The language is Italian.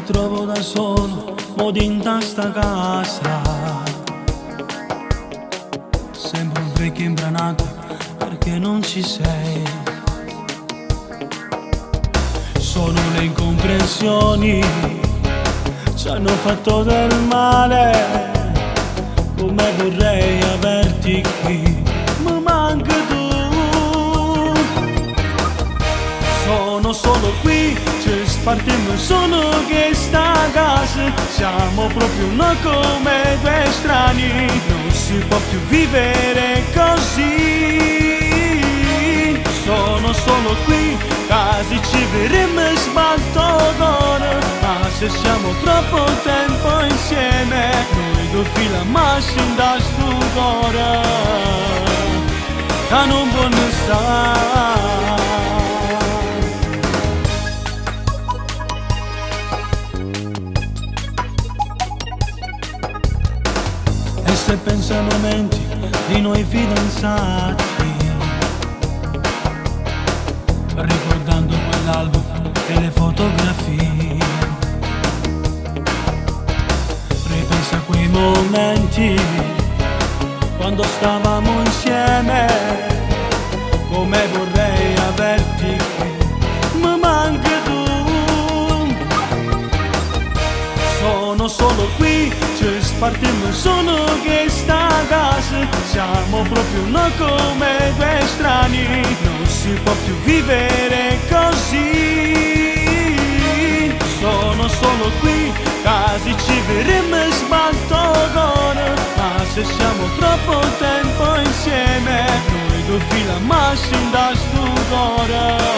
trovo da solo, mo in sta casa. Sembra un vecchio imbranato perché non ci sei. Sono le incomprensioni, ci hanno fatto del male. Come vorrei averti qui, ma manca tu. Sono solo qui, ci spartiamo solo che sta casa. Siamo proprio noi come due strani, non si può più vivere così. Sono solo qui, quasi ci vedremo sbalto d'ora. Ma se siamo troppo tempo insieme, noi due fila massimo da sto cuore, che non può ne stare. E se penso ai momenti di noi fidanzati, ricordando quell'album e le fotografie, ripenso a quei momenti quando stavamo insieme. Come vorrei averti qui, ma manca tu. Sono solo qui, ci spartiamo solo che sta casa. Siamo proprio noi come due strani, non si può più vivere così. Sono solo qui, quasi ci vedremo sbalto d'ora. Ma se siamo troppo tempo insieme, noi due fila massimo da sto cuore,